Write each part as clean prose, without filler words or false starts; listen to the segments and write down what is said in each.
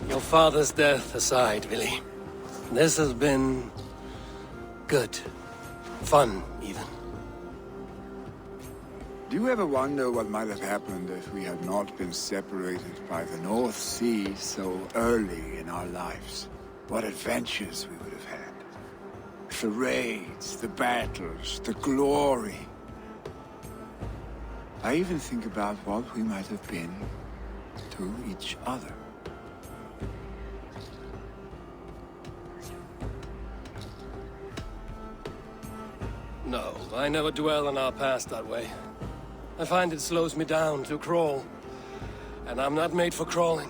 Your father's death aside, Billy. This has been... good. Fun, even. Do you ever wonder what might have happened if we had not been separated by the North Sea so early in our lives? What adventures we would have had. The raids, the battles, the glory. I even think about what we might have been to each other. No, I never dwell on our past that way. I find it slows me down to crawl. And I'm not made for crawling.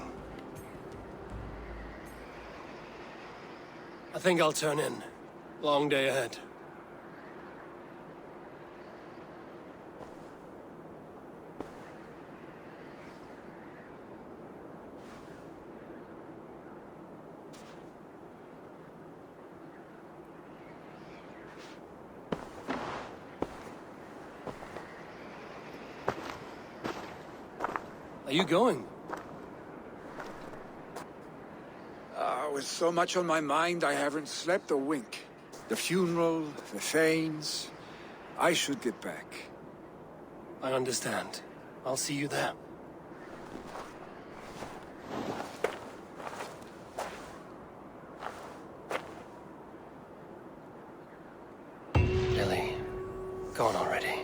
I think I'll turn in. Long day ahead. Are you going? With so much on my mind, I haven't slept a wink. The funeral, the Thanes. I should get back. I understand. I'll see you there. Lily, go on already.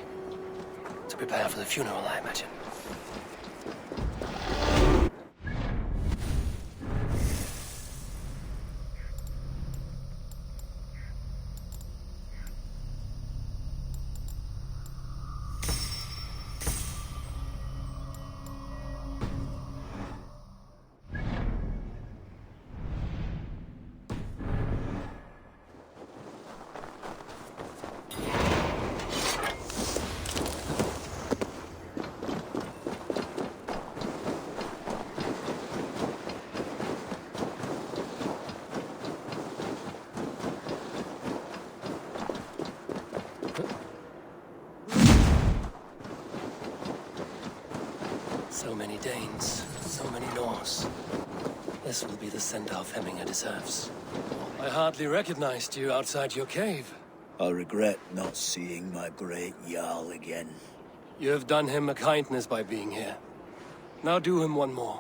To prepare for the funeral, I imagine. So many Danes, so many Norse. This will be the send-off Hemminger deserves. I hardly recognized you outside your cave. I regret not seeing my great Jarl again. You have done him a kindness by being here. Now do him one more.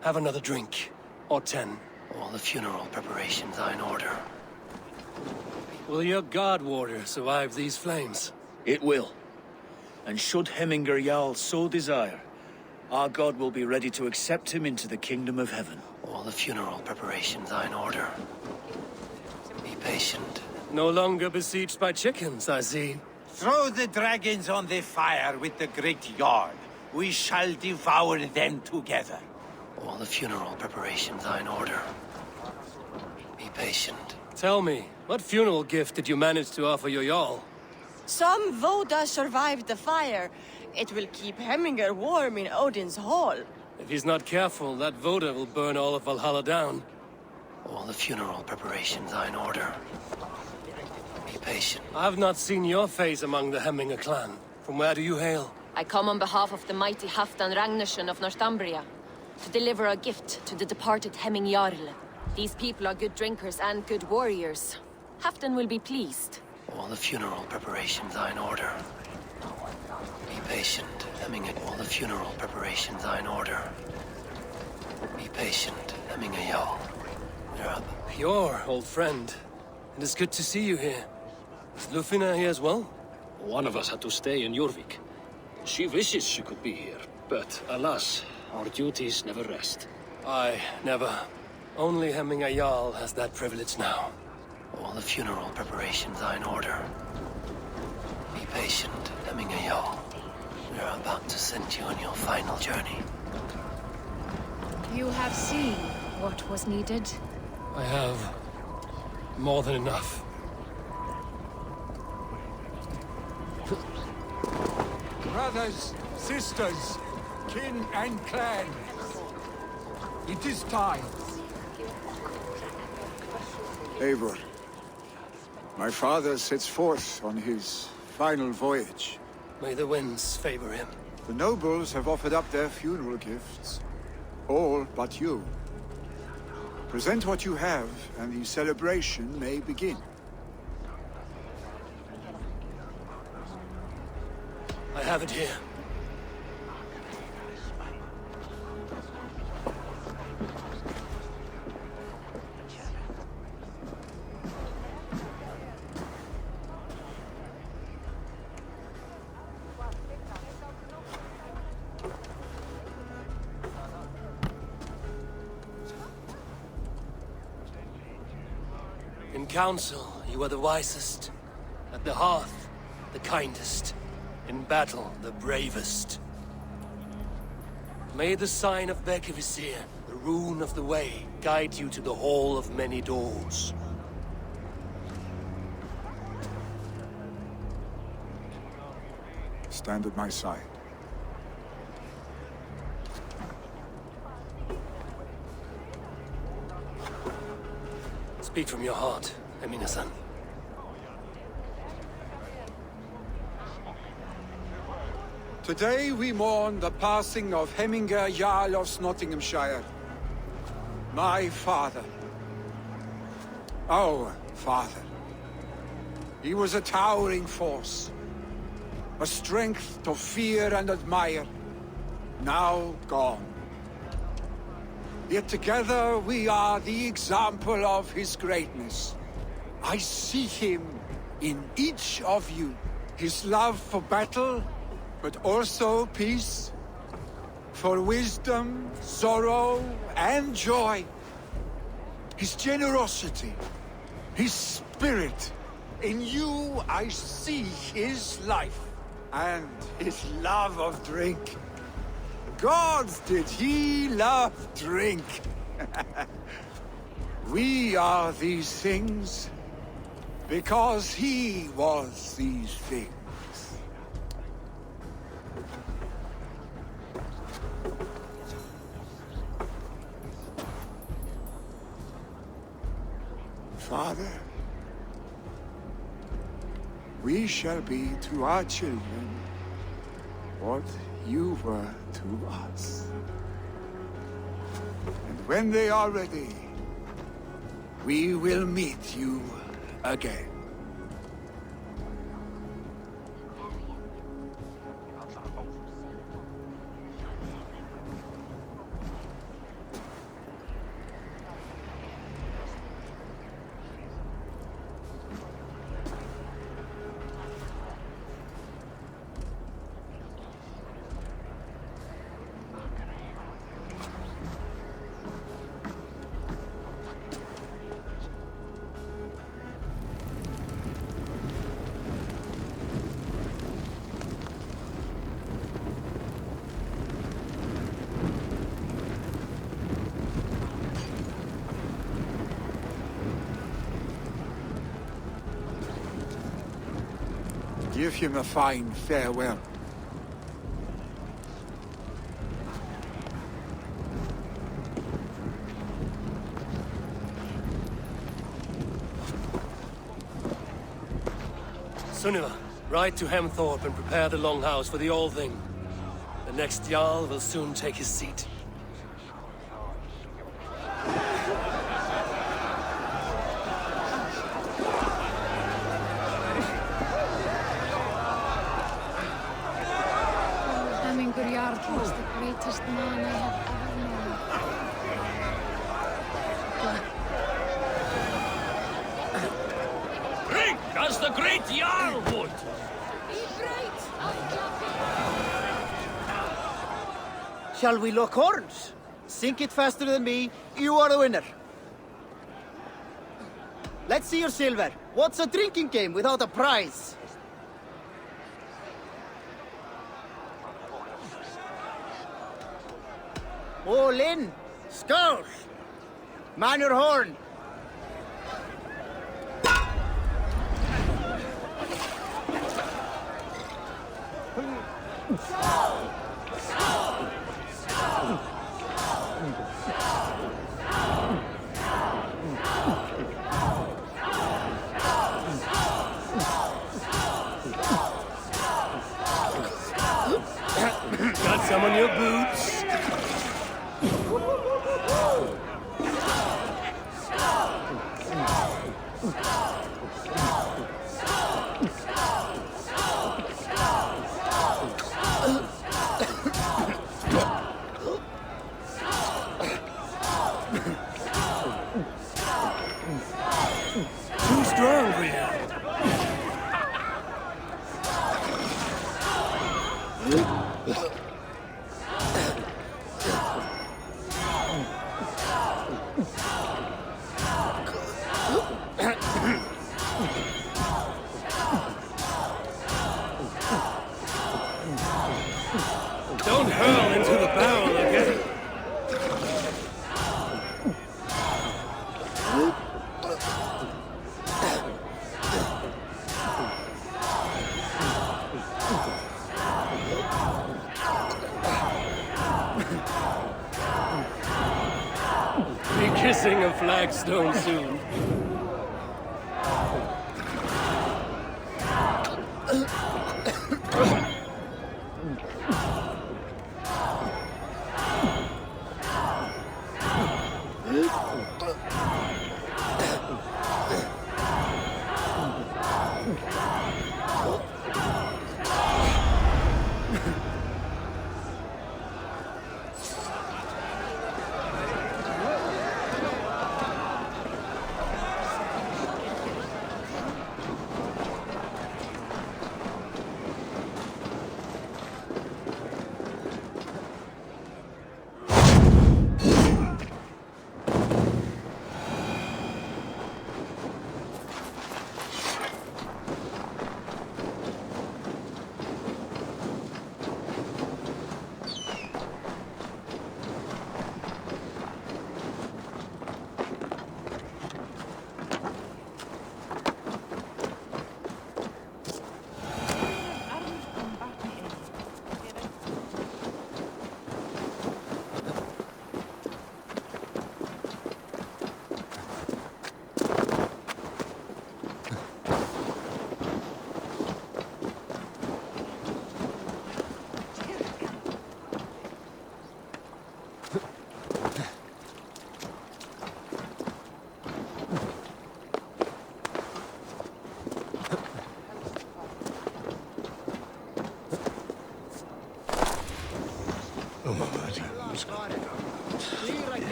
Have another drink. Or 10. All the funeral preparations are in order. Will your guard warrior survive these flames? It will. And should Hemminger Jarl so desire, our god will be ready to accept him into the kingdom of heaven. All the funeral preparations are in order. Be patient. No longer besieged by chickens, I see. Throw the dragons on the fire with the great Jarl. We shall devour them together. All the funeral preparations are in order. Be patient. Tell me, what funeral gift did you manage to offer your Jarl? Some Voda survived the fire. It will keep Hemminger warm in Odin's hall. If he's not careful, that Voda will burn all of Valhalla down. All the funeral preparations are in order. Be patient. I've not seen your face among the Hemminger clan. From where do you hail? I come on behalf of the mighty Halfdan Ragnarsson of Northumbria to deliver a gift to the departed Hemming Jarl. These people are good drinkers and good warriors. Halfdan will be pleased. All the funeral preparations are in order. Be patient, Hemminger. All the funeral preparations are in order. Be patient, Hemminger Jarl. You're up. Your old friend. It is good to see you here. Is Lufina here as well? One of us had to stay in Jorvik. She wishes she could be here, but alas, our duties never rest. Aye, never. Only Hemminger Jarl has that privilege now. All the funeral preparations are in order. Be patient, Hemminger Jarl. We are about to send you on your final journey. You have seen what was needed? I have more than enough. Brothers, sisters, kin and clan. It is time. Eivor, my father sets forth on his final voyage. May the winds favor him. The nobles have offered up their funeral gifts. All but you. Present what you have, and the celebration may begin. I have it here. In council, you are the wisest. At the hearth, the kindest. In battle, the bravest. May the sign of Bekevisir, the rune of the way, guide you to the Hall of Many Doors. Stand at my side. Speak from your heart, Emina-san. Today we mourn the passing of Hemminger Jarl of Nottinghamshire. My father. Our father. He was a towering force. A strength to fear and admire. Now gone. Yet together we are the example of his greatness. I see him in each of you. His love for battle, but also peace. For wisdom, sorrow, and joy. His generosity, his spirit. In you I see his life, and his love of drink. Gods, did he love drink! We are these things because he was these things. Father, we shall be to our children what you were to us. And when they are ready, we will meet you again. Give him a fine farewell. Sunniva, ride to Hemthorpe and prepare the Longhouse for the All-Thing. The next Jarl will soon take his seat. Hemminger Jarl was the greatest man I have ever known. Drink as the great Jarl would! Shall we lock horns? Sink it faster than me, you are the winner. Let's see your silver. What's a drinking game without a prize? All in. Skull. Man your horn. boots. Too strong for you. Don't hurl into the barrel again. Be kissing a flagstone soon.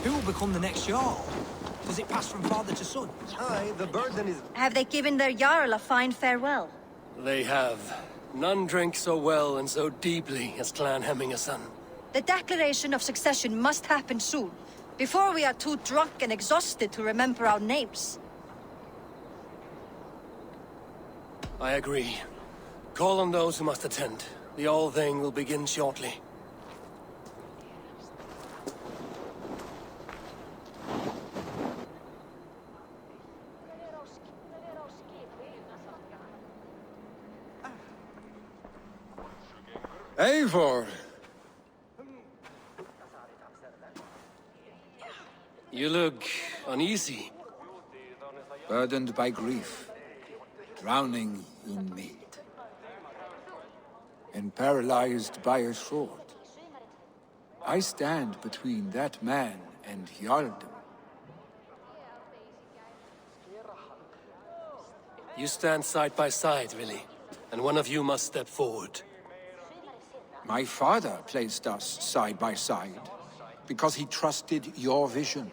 Who will become the next Jarl? Does it pass from father to son? Aye, the burden is... Have they given their Jarl a fine farewell? They have. None drank so well and so deeply as Clan Hemmingerson. The declaration of succession must happen soon, before we are too drunk and exhausted to remember our names. I agree. Call on those who must attend. The All Thing will begin shortly. Eivor! You look uneasy. Burdened by grief, drowning in mead, and paralyzed by a sword. I stand between that man and Jarldom. You stand side by side, really, and one of you must step forward. My father placed us side by side, because he trusted your vision.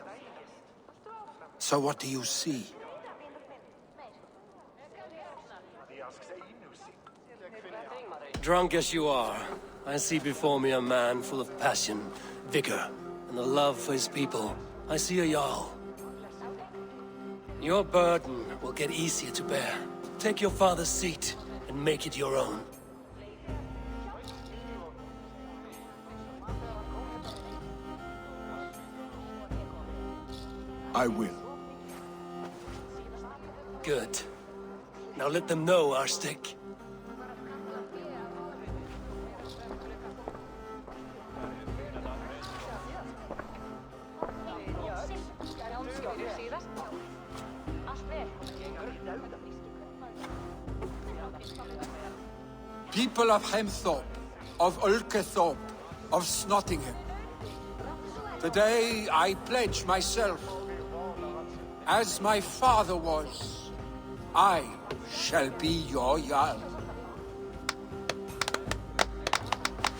So what do you see? Drunk as you are, I see before me a man full of passion, vigor, and a love for his people. I see a Jarl. Your burden will get easier to bear. Take your father's seat and make it your own. I will. Good. Now let them know our stick. People of Hemthorpe, of Ulkethorpe of Snottingham. Today I pledge myself, as my father was, I shall be your Jarl.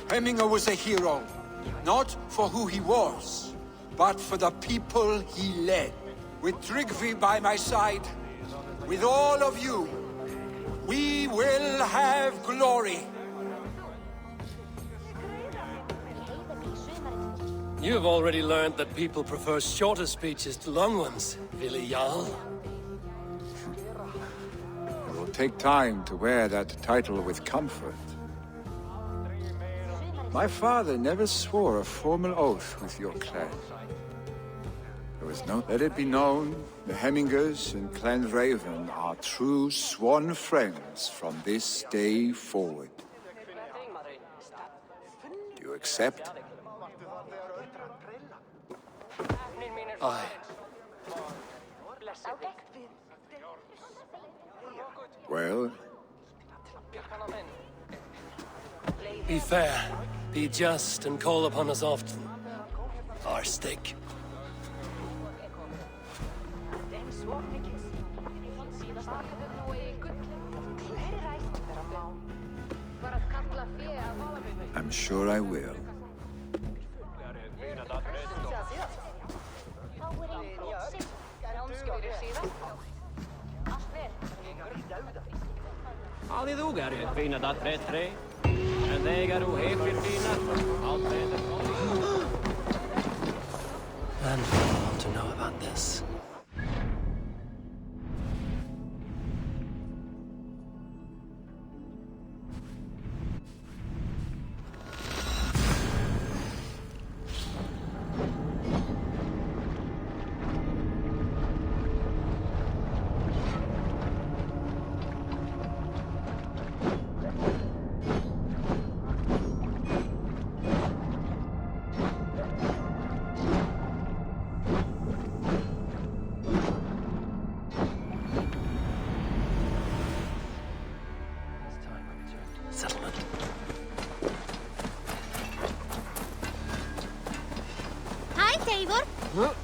Hemminger was a hero, not for who he was, but for the people he led. With Tryggvi by my side, with all of you, we will have glory. You've already learned that people prefer shorter speeches to long ones, Willi Jarl. It will take time to wear that title with comfort. My father never swore a formal oath with your clan. There was no... Let it be known, the Hemmingers and Clan Raven are true sworn friends from this day forward. Do you accept? Aye. Well? Be fair, be just, and call upon us often. Our stake. I'm sure I will. And I want to know about this. Settlement. Hi, Eivor. Huh?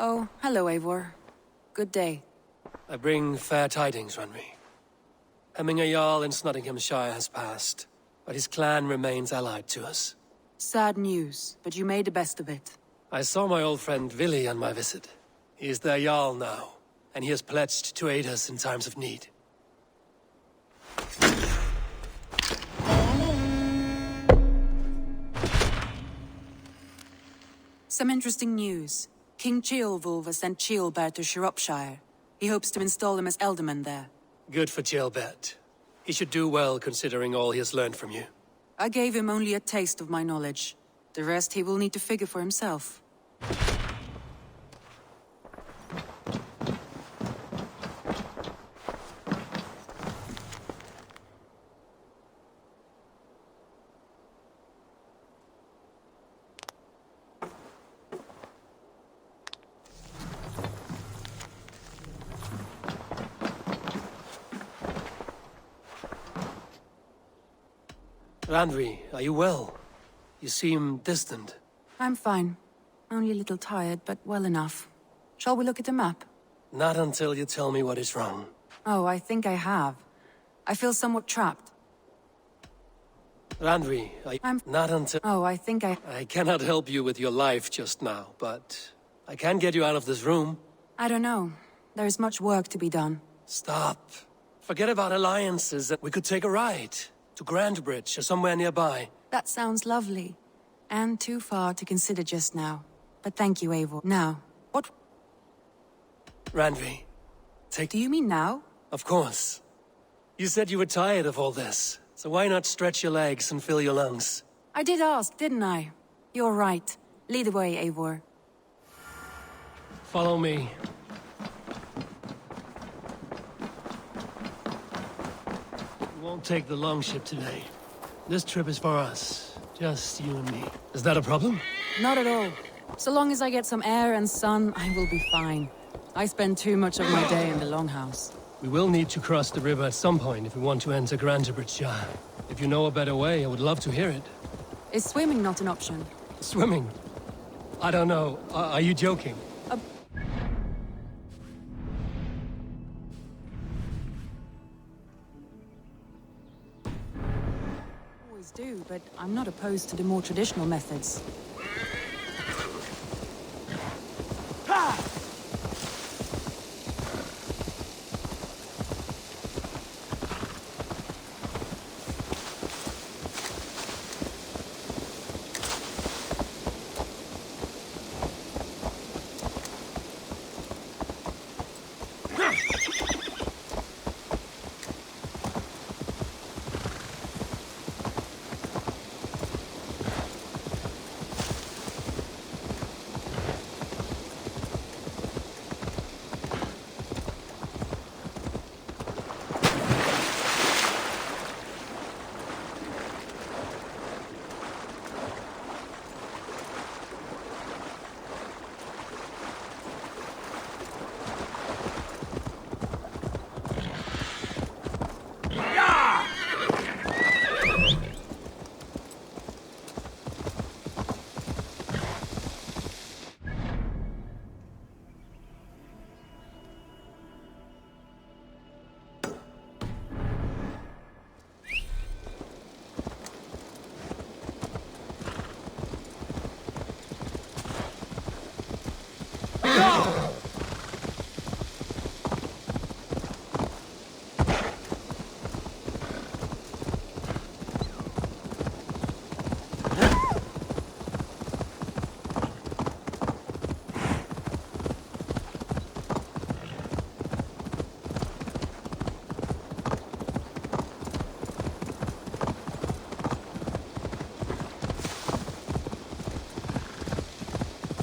Oh, hello, Eivor. Good day. I bring fair tidings, Randvi. Hemminger Jarl in Nottinghamshire has passed, but his clan remains allied to us. Sad news, but you made the best of it. I saw my old friend Willi on my visit. He is their Jarl now, and he has pledged to aid us in times of need. Some interesting news. King Ceolwulf has sent Ceolbert to Shropshire. He hopes to install him as Elderman there. Good for Ceolbert. He should do well considering all he has learned from you. I gave him only a taste of my knowledge. The rest he will need to figure for himself. Randvi, are you well? You seem distant. I'm fine. Only a little tired, but well enough. Shall we look at the map? Not until you tell me what is wrong. Oh, I think I have. I feel somewhat trapped. Randvi, not until... Oh, I think I cannot help you with your life just now, but I can get you out of this room. I don't know. There is much work to be done. Stop. Forget about alliances. We could take a ride to Grandbridge or somewhere nearby. That sounds lovely. And too far to consider just now. But thank you, Eivor. Now, what... Randvi, Do you mean now? of course. You said you were tired of all this, so why not stretch your legs and fill your lungs? I did ask, didn't I? You're right. Lead the way, Eivor. Follow me. We won't take the longship today. This trip is for us. Just you and me. Is that a problem? Not at all. So long as I get some air and sun, I will be fine. I spend too much of my day in the longhouse. We will need to cross the river at some point if we want to enter Grantebridgeshire. If you know a better way, I would love to hear it. Is swimming not an option? Swimming? I don't know. Are you joking? Always do, but I'm not opposed to the more traditional methods.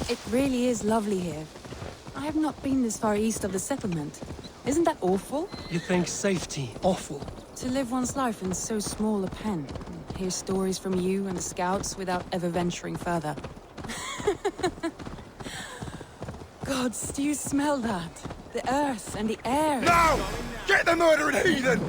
It really is lovely here. I have not been this far east of the settlement. Isn't that awful? You think safety awful? To live one's life in so small a pen, and hear stories from you and the scouts without ever venturing further. Gods, do you smell that? The earth and the air. No! Get the murdering heathen!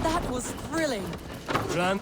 That was thrilling. Run.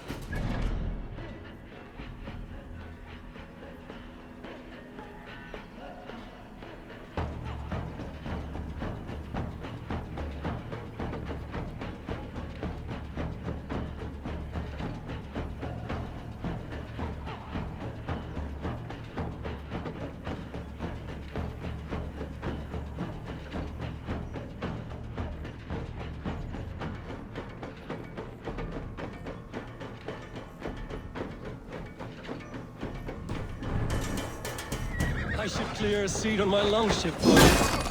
I should clear a seat on my longship for you.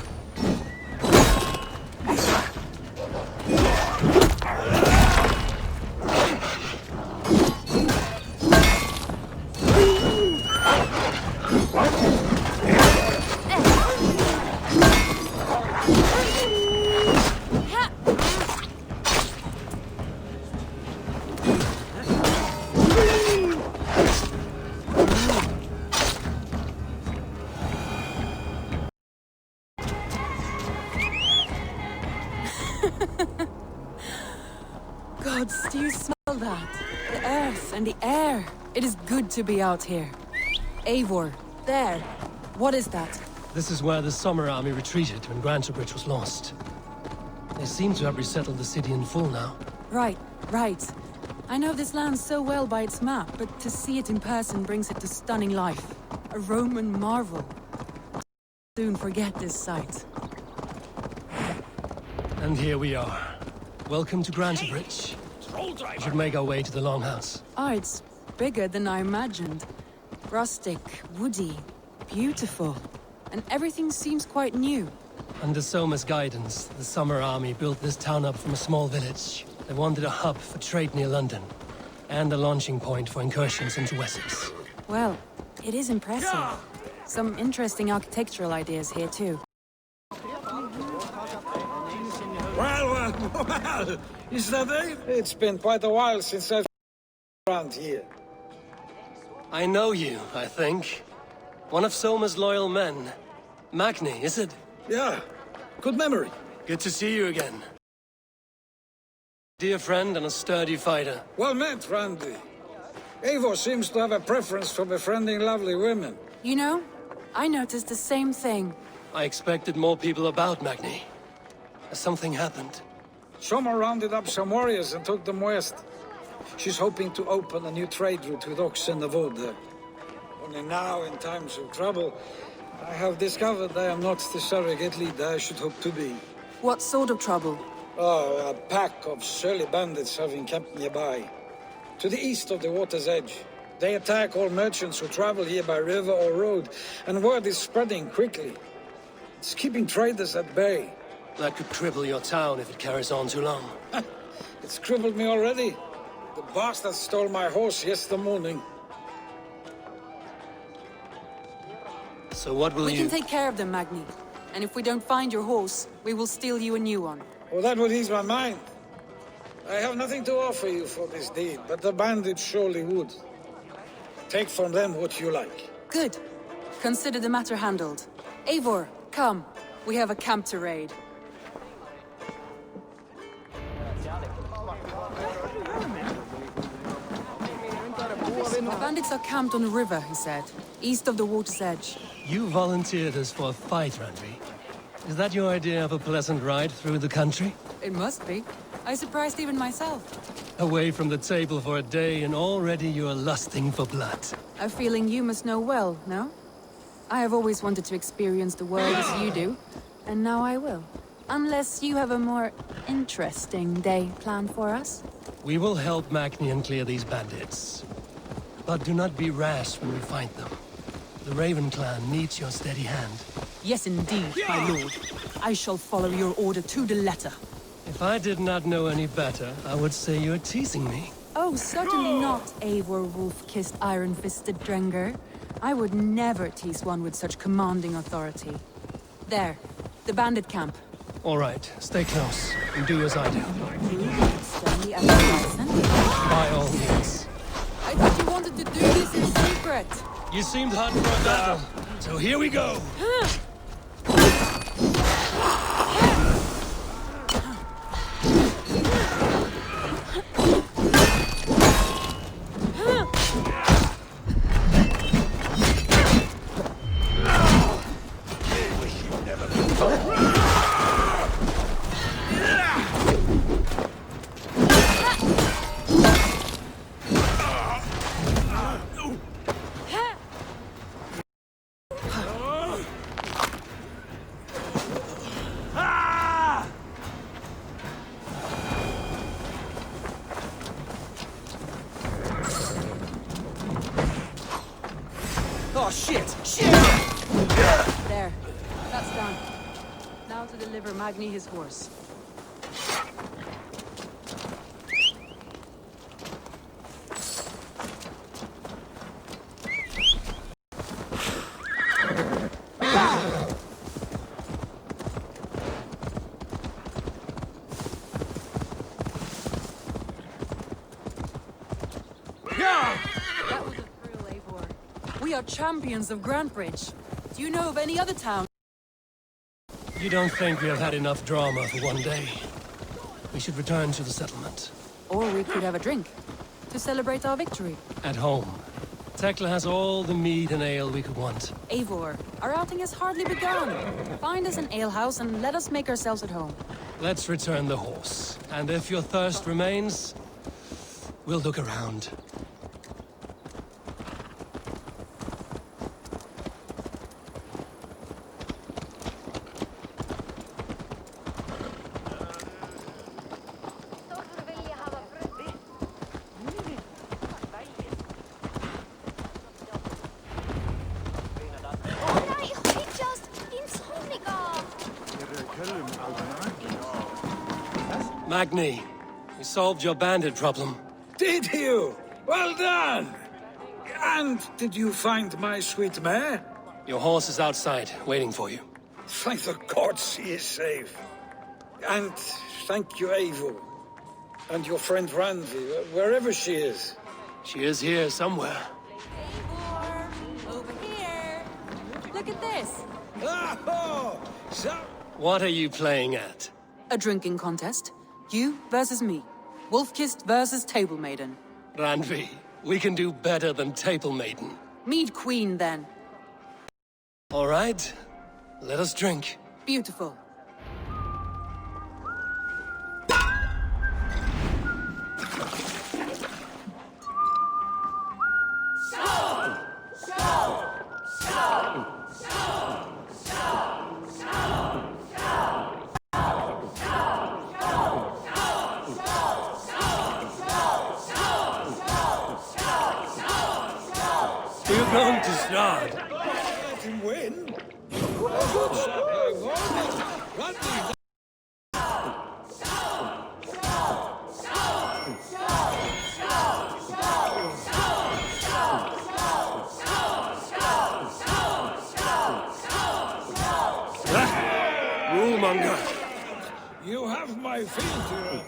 Gods, do you smell that? The earth and the air. It is good to be out here. Eivor, there. What is that? This is where the Summer Army retreated when Grantebridge was lost. They seem to have resettled the city in full now. Right, right. I know this land so well by its map, but to see it in person brings it to stunning life. A Roman marvel. Soon forget this sight. And here we are. Welcome to Grantebridge. We should make our way to the Longhouse. Oh, it's bigger than I imagined. Rustic, woody, beautiful. And everything seems quite new. Under Soma's guidance, the Summer Army built this town up from a small village. They wanted a hub for trade near London, and a launching point for incursions into Wessex. Well, it is impressive. Some interesting architectural ideas here, too. Well, is that it? It's been quite a while since I've been around here. I know you, I think. One of Soma's loyal men. Magni, is it? Yeah, good memory. Good to see you again. Dear friend and a sturdy fighter. Well met, Randy. Eivor seems to have a preference for befriending lovely women. You know, I noticed the same thing. I expected more people about Magni. Has something happened? Soma rounded up some warriors and took them west. She's hoping to open a new trade route with oxen of wood there. Only now, in times of trouble, I have discovered I am not the surrogate leader I should hope to be. What sort of trouble? Oh, a pack of surly bandits have encamped nearby. To the east of the water's edge. They attack all merchants who travel here by river or road, and word is spreading quickly. It's keeping traders at bay. That could cripple your town if it carries on too long. It's crippled me already. The bastard stole my horse yesterday morning. So what will you... We can take care of them, Magni. And if we don't find your horse, we will steal you a new one. Well, that would ease my mind. I have nothing to offer you for this deed, but the bandits surely would. Take from them what you like. Good. Consider the matter handled. Eivor, come. We have a camp to raid. The bandits are camped on the river, he said. East of the water's edge. You volunteered us for a fight, Randy. Is that your idea of a pleasant ride through the country? It must be. I surprised even myself. Away from the table for a day and already you are lusting for blood. A feeling you must know well, no? I have always wanted to experience the world as you do, and now I will. Unless you have a more interesting day planned for us? We will help Magnian clear these bandits. But do not be rash when we find them. The Raven clan needs your steady hand. Yes, indeed, my lord. I shall follow your order to the letter. If I did not know any better, I would say you're teasing me. Oh, certainly not, Eivor wolf-kissed iron-fisted Drenger. I would never tease one with such commanding authority. There, the bandit camp. All right, stay close, and do as I do. Stay at the horizon? By all means. I thought you wanted to do this in secret. You seemed hot for a battle, so here we go. Oh, shit! Shit! There. That's done. Now to deliver Magni his horse. That was a thrill, Eivor. We are champions of Grantebridge. Do you know of any other town? You don't think we have had enough drama for one day? We should return to the settlement. Or we could have a drink to celebrate our victory. At home. Tekla has all the mead and ale we could want. Eivor, our outing has hardly begun. Find us an alehouse and let us make ourselves at home. Let's return the horse. And if your thirst remains, we'll look around. Magni, we solved your bandit problem. Did you? Well done! And did you find my sweet mare? Your horse is outside, waiting for you. Thank the gods he is safe. And thank you, Eivor. And your friend Randi, wherever she is. She is here somewhere. Eivor, over here. Look at this. Oh, so... What are you playing at? A drinking contest. You versus me. Wolf-kissed versus Table Maiden. Randvi, we can do better than Table Maiden. Mead Queen, then. All right, let us drink. Beautiful. We're going to start. Let him win. Randi. Rulemonger. You have my feet,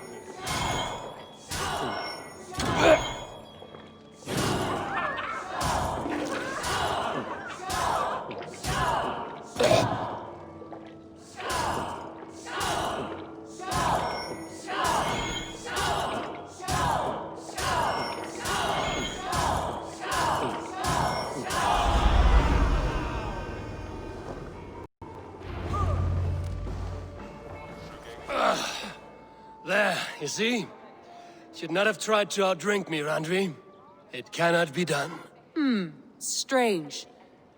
There, you see? Should not have tried to outdrink me, Randvi. It cannot be done. Strange.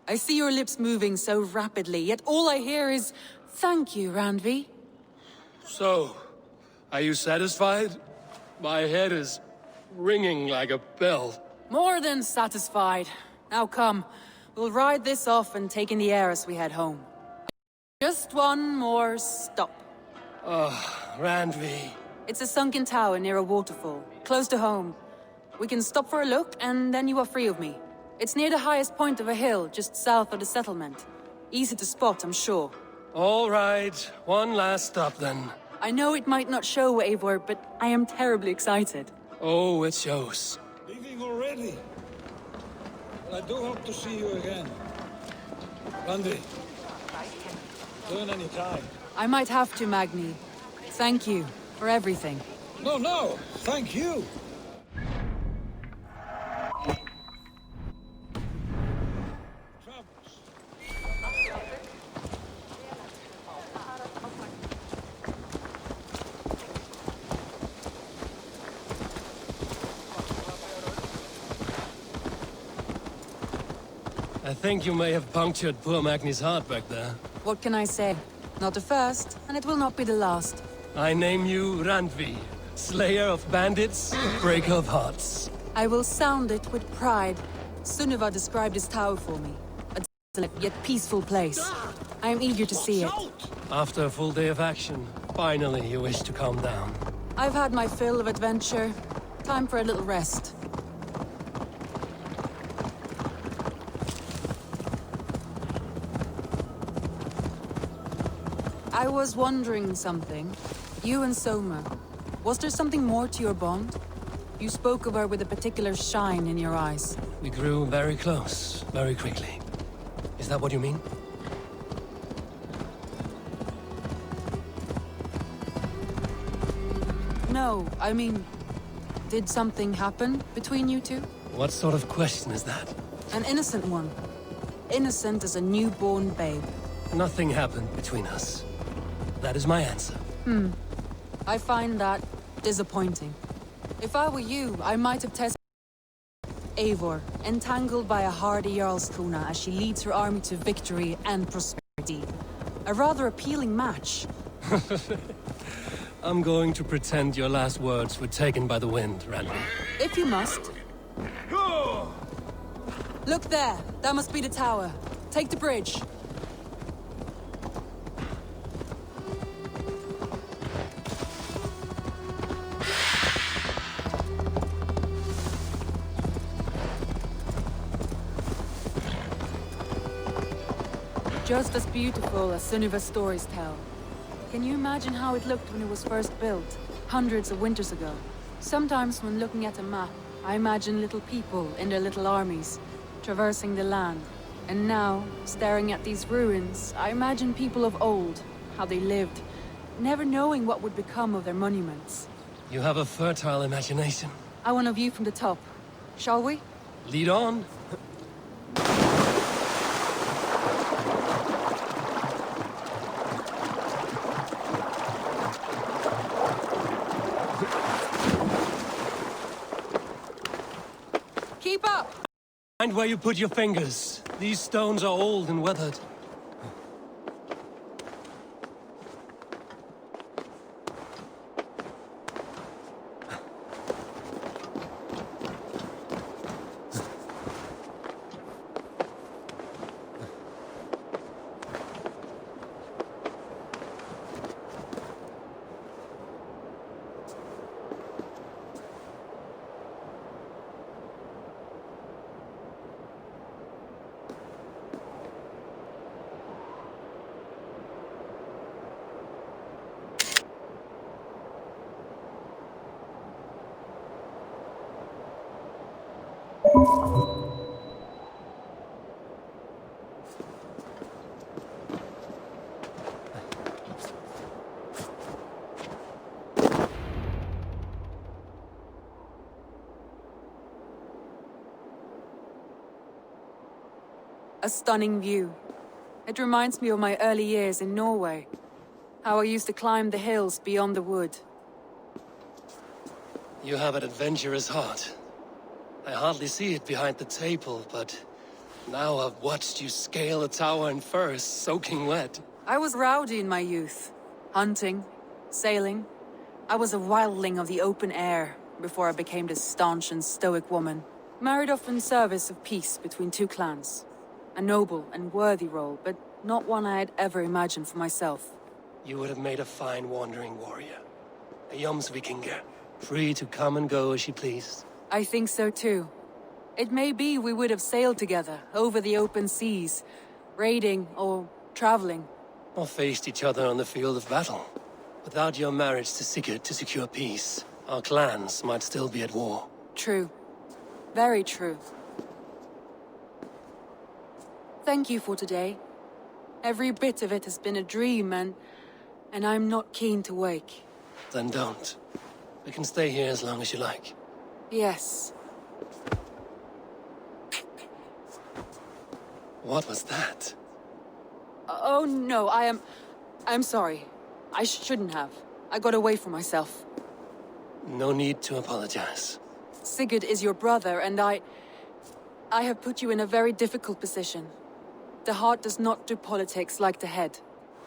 I see your lips moving so rapidly, yet all I hear is, "Thank you, Randvi." So, are you satisfied? My head is ringing like a bell. More than satisfied. Now come, we'll ride this off and take in the air as we head home. Just one more stop. Randvi. It's a sunken tower near a waterfall, close to home. We can stop for a look, and then you are free of me. It's near the highest point of a hill, just south of the settlement. Easy to spot, I'm sure. All right, one last stop then. I know it might not show, Eivor, but I am terribly excited. Oh, it shows. Leaving already. Well, I do hope to see you again. Randi. Turn any time. I might have to, Magni. Thank you for everything. No, thank you. I think you may have punctured poor Magni's heart back there. What can I say? Not the first, and it will not be the last. I name you Randvi, slayer of bandits, breaker of hearts. I will sound it with pride. Sunniva described this tower for me. A desolate yet peaceful place. I am eager to see it. After a full day of action, finally you wish to calm down. I've had my fill of adventure. Time for a little rest. I was wondering something. You and Soma. Was there something more to your bond? You spoke of her with a particular shine in your eyes. We grew very close, very quickly. Is that what you mean? No, I mean... Did something happen between you two? What sort of question is that? An innocent one. Innocent as a newborn babe. Nothing happened between us. That is my answer. I find that disappointing. If I were you, I might have tested Eivor, entangled by a hardy Jarlskona as she leads her army to victory and prosperity. A rather appealing match. I'm going to pretend your last words were taken by the wind, Randy. If you must. Look there! That must be the tower. Take the bridge. Just as beautiful as Sunniva's stories tell. Can you imagine how it looked when it was first built, hundreds of winters ago? Sometimes when looking at a map, I imagine little people in their little armies, traversing the land. And now, staring at these ruins, I imagine people of old, how they lived, never knowing what would become of their monuments. You have a fertile imagination. I want a view from the top. Shall we? Lead on. Keep up! Mind where you put your fingers. These stones are old and weathered. A stunning view. It reminds me of my early years in Norway. How I used to climb the hills beyond the wood. You have an adventurous heart. I hardly see it behind the table, but now I've watched you scale a tower in furs, soaking wet. I was rowdy in my youth. Hunting, sailing. I was a wildling of the open air before I became this staunch and stoic woman. Married off in service of peace between two clans. A noble and worthy role, but not one I had ever imagined for myself. You would have made a fine wandering warrior. A Jomsvikinger, free to come and go as she pleased. I think so too. It may be we would have sailed together over the open seas, raiding or traveling. Or faced each other on the field of battle. Without your marriage to Sigurd to secure peace, our clans might still be at war. True. Very true. Thank you for today. Every bit of it has been a dream, and I'm not keen to wake. Then don't. We can stay here as long as you like. Yes. What was that? Oh no, I'm sorry. I shouldn't have. I got away from myself. No need to apologize. Sigurd is your brother, and I have put you in a very difficult position. The heart does not do politics like the head.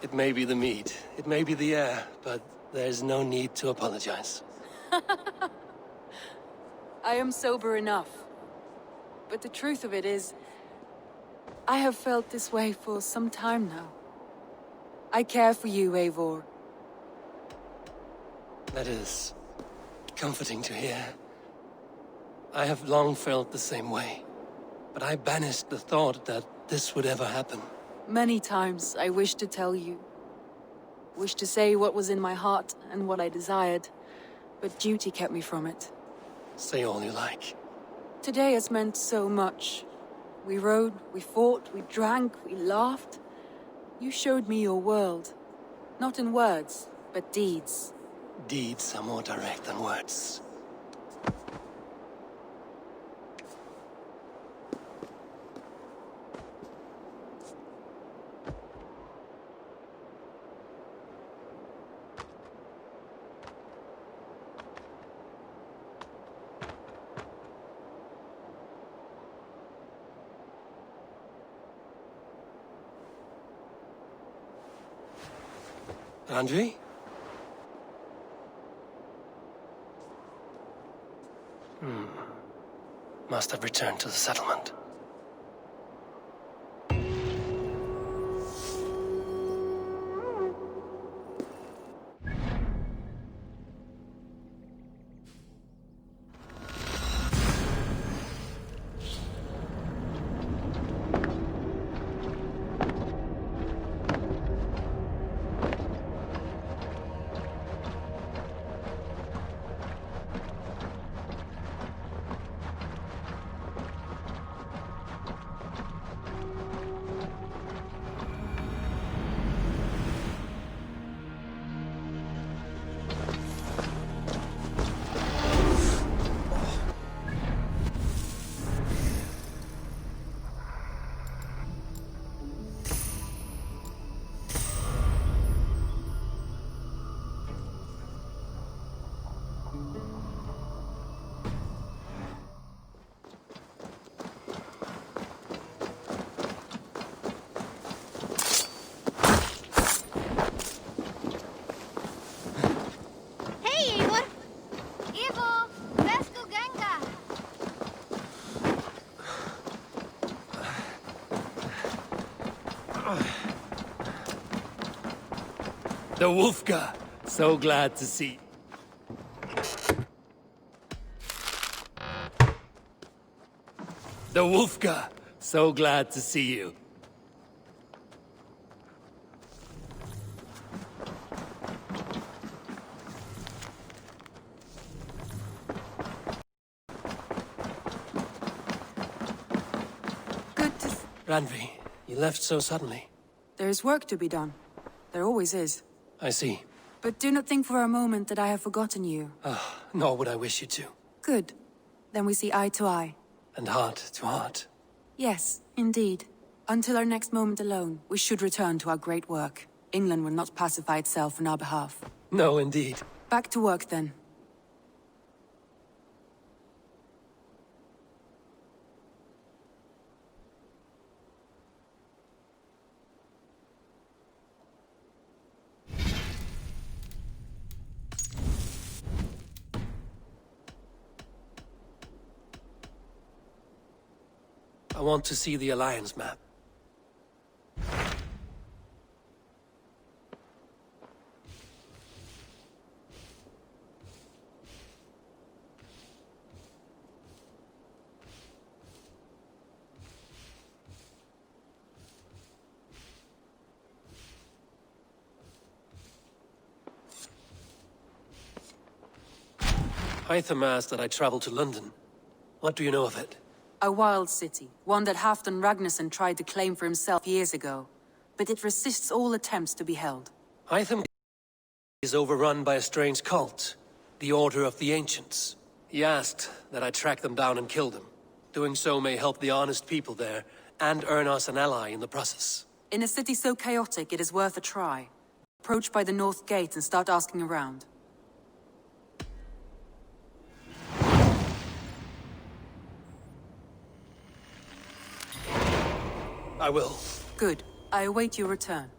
It may be the meat, it may be the air, but there's no need to apologize. I am sober enough. But the truth of it is, I have felt this way for some time now. I care for you, Eivor. That is comforting to hear. I have long felt the same way, but I banished the thought that this would ever happen. Many times I wished to tell you. Wished to say what was in my heart and what I desired, but duty kept me from it. Say all you like. Today has meant so much. We rode, we fought, we drank, we laughed. You showed me your world. Not in words, but deeds. Deeds are more direct than words. Randvi? Must have returned to the settlement. The Wolfka! So glad to see. The Wolfka! So glad to see you. Good to... Randvi, you left so suddenly. There's work to be done. There always is. I see. But do not think for a moment that I have forgotten you. Nor would I wish you to. Good. Then we see eye to eye. And heart to heart. Yes, indeed. Until our next moment alone, we should return to our great work. England will not pacify itself on our behalf. No, indeed. Back to work, then. I want to see the Alliance map. Hytham asked that I travel to London. What do you know of it? A wild city, one that Halfdan Ragnarsson tried to claim for himself years ago. But it resists all attempts to be held. Hytham is overrun by a strange cult, the Order of the Ancients. He asked that I track them down and kill them. Doing so may help the honest people there, and earn us an ally in the process. In a city so chaotic, it is worth a try. Approach by the North Gate and start asking around. I will. Good. I await your return.